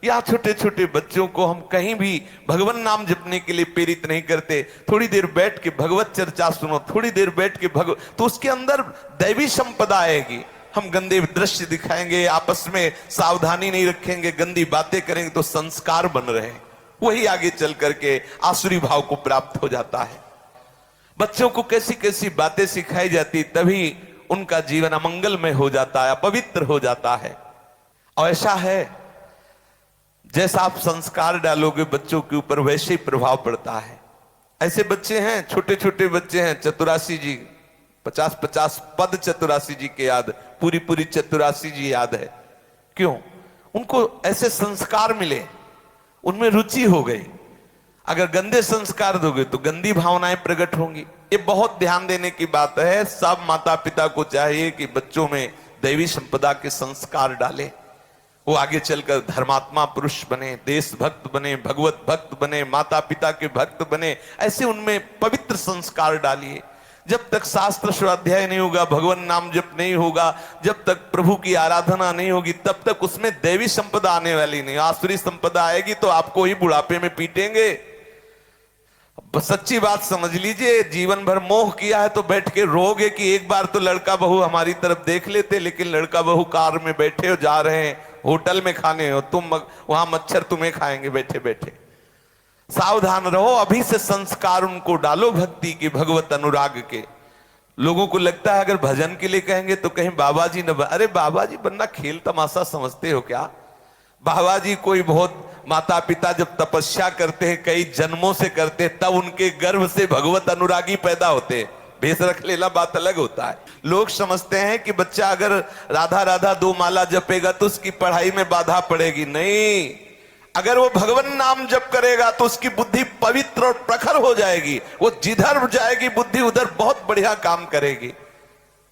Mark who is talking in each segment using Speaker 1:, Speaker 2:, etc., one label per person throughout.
Speaker 1: या छोटे छोटे बच्चों को हम कहीं भी भगवान नाम जपने के लिए प्रेरित नहीं करते। थोड़ी देर बैठ के भगवत चर्चा सुनो, थोड़ी देर बैठ के तो उसके अंदर दैवी संपदा आएगी। हम गंदे दृश्य दिखाएंगे, आपस में सावधानी नहीं रखेंगे, गंदी बातें करेंगे तो संस्कार बन रहे हैं, वही आगे चल करके आसुरी भाव को प्राप्त हो जाता है। बच्चों को कैसी कैसी बातें सिखाई जाती, तभी उनका जीवन अमंगलमय हो जाता है, अपवित्र हो जाता है। और ऐसा है, जैसा आप संस्कार डालोगे बच्चों के ऊपर वैसे ही प्रभाव पड़ता है। ऐसे बच्चे हैं, छोटे छोटे बच्चे हैं, चतुरासी जी 50-50 पद चतुरासी जी के याद, पूरी पूरी चतुरासी जी याद है। क्यों? उनको ऐसे संस्कार मिले, उनमें रुचि हो गई। अगर गंदे संस्कार दोगे तो गंदी भावनाएं प्रकट होंगी। ये बहुत ध्यान देने की बात है। सब माता पिता को चाहिए कि बच्चों में दैवी संपदा के संस्कार डालें, वो आगे चलकर धर्मात्मा पुरुष बने, देशभक्त बने, भगवत भक्त बने, माता पिता के भक्त बने। ऐसे उनमें पवित्र संस्कार डालिए। जब तक शास्त्र स्वाध्याय नहीं होगा, भगवान नाम जप नहीं होगा, जब तक प्रभु की आराधना नहीं होगी, तब तक उसमें दैवी संपदा आने वाली नहीं। आसुरी संपदा आएगी तो आपको ही बुढ़ापे में पीटेंगे। सच्ची बात समझ लीजिए, जीवन भर मोह किया है तो बैठ के रोगे कि एक बार तो लड़का बहू हमारी तरफ देख लेते, लेकिन लड़का बहू कार में बैठे हो, जा रहे हैं होटल में खाने, हो तुम वहां मच्छर तुम्हें खाएंगे बैठे बैठे। सावधान रहो, अभी से संस्कार उनको डालो भक्ति के, भगवत अनुराग के। लोगों को लगता है अगर भजन के लिए कहेंगे तो कहीं बाबा जी न अरे बाबा जी बनना खेल तमाशा समझते हो क्या? बाबा जी कोई बहुत माता पिता जब तपस्या करते हैं, कई जन्मों से करते हैं, तब उनके गर्भ से भगवत अनुरागी पैदा होते हैं। भेष रख लेना बात अलग होता है। लोग समझते हैं कि बच्चा अगर राधा राधा 2 माला जपेगा तो उसकी पढ़ाई में बाधा पड़ेगी। नहीं, अगर वो भगवान नाम जप करेगा तो उसकी बुद्धि पवित्र और प्रखर हो जाएगी। वो जिधर जाएगी बुद्धि उधर बहुत बढ़िया काम करेगी।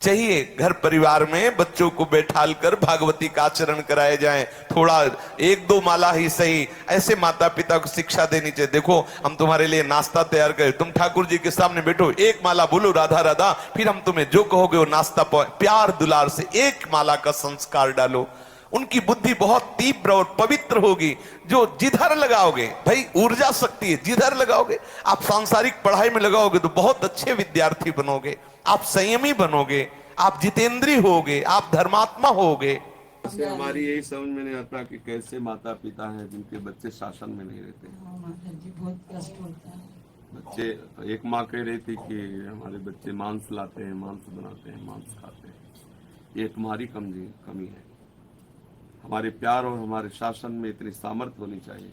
Speaker 1: चाहिए घर परिवार में बच्चों को बैठाल कर भागवती का आचरण कराए जाए, थोड़ा 1-2 माला ही सही। ऐसे माता पिता को शिक्षा देनी चाहिए। देखो हम तुम्हारे लिए नाश्ता तैयार करें, तुम ठाकुर जी के सामने बैठो, 1 माला बोलो राधा राधा, फिर हम तुम्हें जो कहोगे वो नाश्ता प्यार दुलार से 1 माला का संस्कार डालो। उनकी बुद्धि बहुत तीव्र और पवित्र होगी। जो जिधर लगाओगे, भाई ऊर्जा शक्ति है, जिधर लगाओगे। आप सांसारिक पढ़ाई में लगाओगे तो बहुत अच्छे विद्यार्थी बनोगे, आप संयमी बनोगे, आप जितेंद्रीय होगे, आप धर्मात्मा होगे।
Speaker 2: से हमारी यही समझ में नहीं आता कि कैसे माता पिता हैं जिनके बच्चे शासन में नहीं रहते।
Speaker 3: बहुत कष्ट होता है।
Speaker 2: बच्चे, एक माँ कह रही थी कि हमारे बच्चे मांस लाते हैं, मांस बनाते हैं, मांस खाते हैं। ये तुम्हारी कमी है। हमारे प्यार और हमारे शासन में इतनी सामर्थ्य होनी चाहिए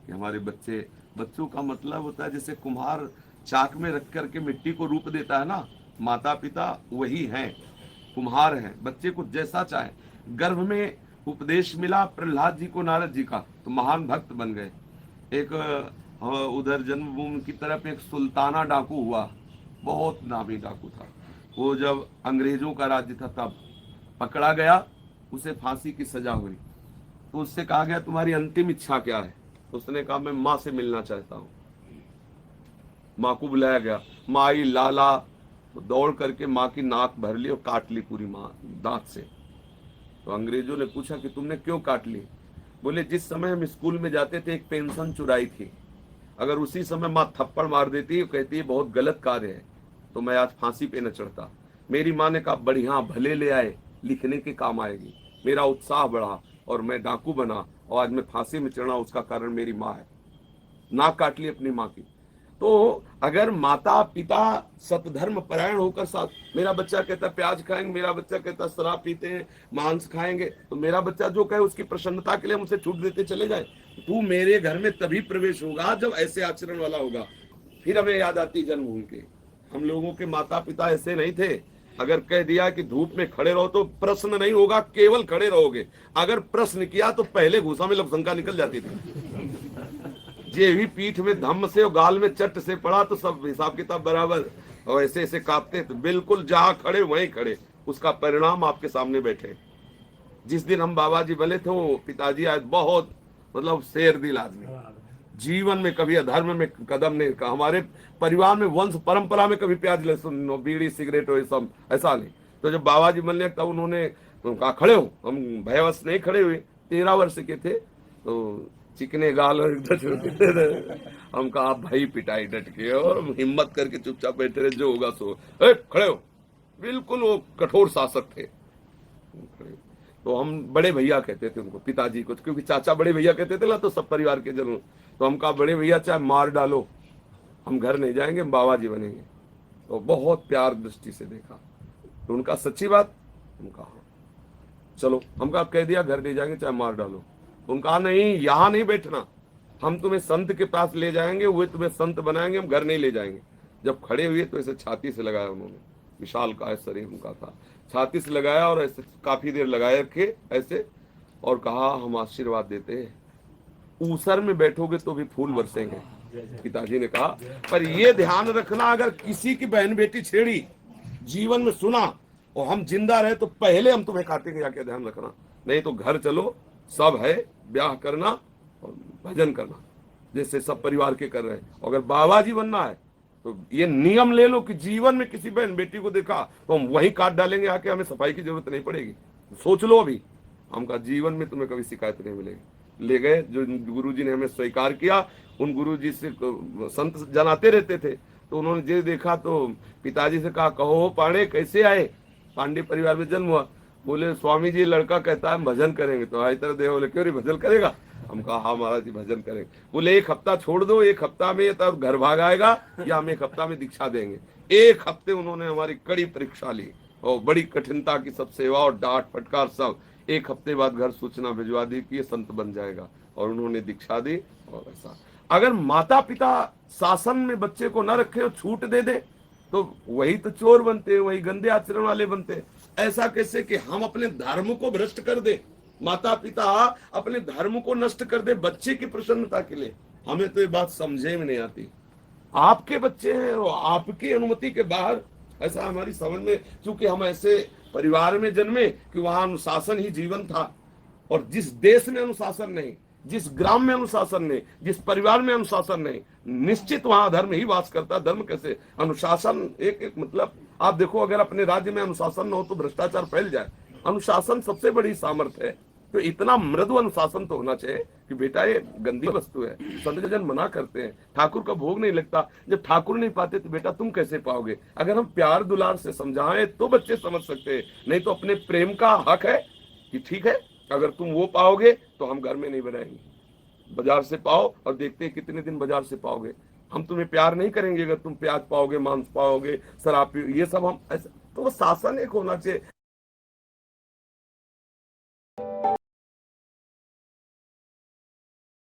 Speaker 2: कि हमारे बच्चों का मतलब होता है जैसे कुम्हार चाक में रख करके मिट्टी को रूप देता है ना, माता पिता वही हैं, कुम्हार हैं। बच्चे को जैसा चाहे, गर्भ में उपदेश मिला प्रहलाद जी को नारद जी का तो महान भक्त बन गए। एक उधर जन्मभूमि की तरफ एक सुल्ताना डाकू हुआ, बहुत नामी डाकू था। वो जब अंग्रेजों का राज्य था तब पकड़ा गया, उसे फांसी की सजा हुई। तो उससे कहा गया तुम्हारी अंतिम इच्छा क्या है? उसने कहा मैं माँ से मिलना चाहता हूँ। माँ को बुलाया गया, माँ आई, लाला दौड़ करके माँ की नाक भर ली और काट ली पूरी माँ दांत से। तो अंग्रेजों ने पूछा कि तुमने क्यों काट ली? बोले जिस समय हम स्कूल में जाते थे एक पेंशन चुराई थी, अगर उसी समय माँ थप्पड़ मार देती, कहती है बहुत गलत कार्य है, तो मैं आज फांसी पे न चढ़ता। मेरी माँ ने कहा बढ़िया, भले ले आए, लिखने के काम आएगी। मेरा उत्साह बढ़ा और मैं डाकू बना और आज मैं फांसी में चढ़ा, उसका कारण मेरी माँ है। नाक काट ली अपनी माँ की। तो अगर माता पिता सतधर्म परायण होकर साथ, मेरा बच्चा कहता प्याज खाएंगे, मेरा बच्चा कहता शराब पीते हैं, मांस खाएंगे, तो मेरा बच्चा जो कहे उसकी प्रसन्नता के लिए हम उसे छूट देते चले जाए। तू मेरे घर में तभी प्रवेश होगा जब ऐसे आचरण वाला होगा। फिर हमें याद आती जन्मभूमि के, हम लोगों के माता पिता ऐसे नहीं थे। अगर कह दिया कि धूप में खड़े रहो तो प्रश्न नहीं होगा, केवल खड़े रहोगे। अगर प्रश्न किया तो पहले घुसा में लपशंका निकल जाती थी। जे भी पीठ में धम्म से और गाल में चट से पड़ा तो सब हिसाब किताब बराबर, और ऐसे ऐसे कांपते। तो बिल्कुल जहां खड़े वहीं खड़े, उसका परिणाम आपके सामने बैठे। जिस दिन हम बाबा जी बने थे वो पिताजी आज बहुत मतलब शेर दिल आदमी, जीवन में कभी अधर्म में कदम नहीं रखा। हमारे परिवार में वंश परंपरा में कभी प्याज लहसुन बीड़ी सिगरेट और सब ऐसा नहीं। तो जब बाबा जी बनने तब उन्होंने कहा खड़े हो, हम भयवश नहीं खड़े हुए। 13 वर्ष के थे तो चिकने गाल और एकदम छोटे थे। हम कहा आप भाई पिटाई डट के और हिम्मत करके चुपचाप बैठे रहे, जो होगा सो। खड़े हो, बिल्कुल वो कठोर शासक थे। तो हम बड़े भैया कहते थे उनको, पिताजी को, क्योंकि चाचा बड़े भैया कहते थे ना, तो सब परिवार के जन। तो हम कहा बड़े भैया चाहे मार डालो, हम घर नहीं जाएंगे, हम बाबा जी बनेंगे। तो बहुत प्यार दृष्टि से देखा। तो उनका सच्ची बात, हम कहा चलो, हम कहा कह दिया घर नहीं जाएंगे चाहे मार डालो। तो उनका नहीं, यहाँ नहीं बैठना, हम तुम्हें संत के पास ले जाएंगे, वे तुम्हें संत बनाएंगे, हम घर नहीं ले जाएंगे। जब खड़े हुए तो ऐसे छाती से लगाया उन्होंने, विशाल का शरीर उनका था, छाती से लगाया और ऐसे काफी देर लगाए रखे ऐसे, और कहा हम आशीर्वाद देते हैं, ऊसर में बैठोगे तो भी फूल बरसेंगे। पिताजी ने कहा पर ये ध्यान रखना, अगर किसी की बहन बेटी छेड़ी, जीवन में सुना और हम जिंदा रहे तो पहले हम तुम्हें काटेंगे, जाके ध्यान रखना, नहीं तो घर चलो, सब है, ब्याह करना और भजन करना जैसे सब परिवार के कर रहे हैं। अगर बाबा जी बनना है तो ये नियम ले लो कि जीवन में किसी बहन बेटी को देखा तो हम वहीं काट डालेंगे आके, हमें सफाई की जरूरत नहीं पड़ेगी, सोच लो अभी। हम कहा जीवन में तुम्हें कभी शिकायत नहीं मिलेगी। ले गए, जो गुरुजी ने हमें स्वीकार किया, उन गुरुजी से संत जनाते रहते थे, तो उन्होंने जे देखा तो पिताजी से कहा कहो पांडे कैसे आए, पांडे परिवार में जन्म हुआ। बोले स्वामी जी लड़का कहता है हम भजन करेंगे। तो आई तरह देव बोले क्यों रे भजन करेगा? हम कहा हाँ महाराज जी भजन करेंगे। बोले एक हफ्ता छोड़ दो, एक हफ्ता में तब घर भाग आएगा या हम एक हफ्ता में दीक्षा देंगे। एक हफ्ते उन्होंने हमारी कड़ी परीक्षा ली और बड़ी कठिनता की सब सेवा और डांट फटकार सब। एक हफ्ते बाद घर सूचना भिजवा दी कि ये संत बन जाएगा, और उन्होंने दीक्षा दी। और ऐसा अगर माता पिता शासन में बच्चे को न रखे और छूट दे दे तो वही तो चोर बनते हैं, वही गंदे आचरण वाले बनते हैं। ऐसा कैसे कि हम अपने धर्म को भ्रष्ट कर दे, माता पिता अपने धर्म को नष्ट कर दे बच्चे की प्रसन्नता के लिए। हमें तो ये बात समझे में नहीं आती। आपके बच्चे हैं और आपकी अनुमति के बाहर, ऐसा हमारी समझ में, क्योंकि हम ऐसे परिवार में जन्मे कि वहां अनुशासन ही जीवन था। और जिस देश में अनुशासन नहीं, जिस ग्राम में अनुशासन नहीं, जिस परिवार में अनुशासन नहीं, निश्चित वहां धर्म ही वास करता। धर्म कैसे, अनुशासन एक मतलब आप देखो, अगर अपने राज्य में अनुशासन न हो तो भ्रष्टाचार फैल जाए। अनुशासन सबसे बड़ी सामर्थ्य है। तो इतना मृदु अनुशासन तो होना चाहिए कि बेटा ये गंदी वस्तु है, संतजन मना करते हैं, ठाकुर का भोग नहीं लगता। जब ठाकुर नहीं पाते तो बेटा तुम कैसे पाओगे? अगर हम प्यार दुलार से समझाएं तो बच्चे समझ सकते हैं, नहीं तो अपने प्रेम का हक है कि ठीक है अगर तुम वो पाओगे तो हम घर में नहीं बनाएंगे, बाजार से पाओ, और देखते हैं कितने दिन बाजार से पाओगे। हम तुम्हें प्यार नहीं करेंगे अगर तुम प्याज पाओगे, मांस पाओगे, शराब, ये सब हम ऐसा। तो वो शासन एक होना चाहिए।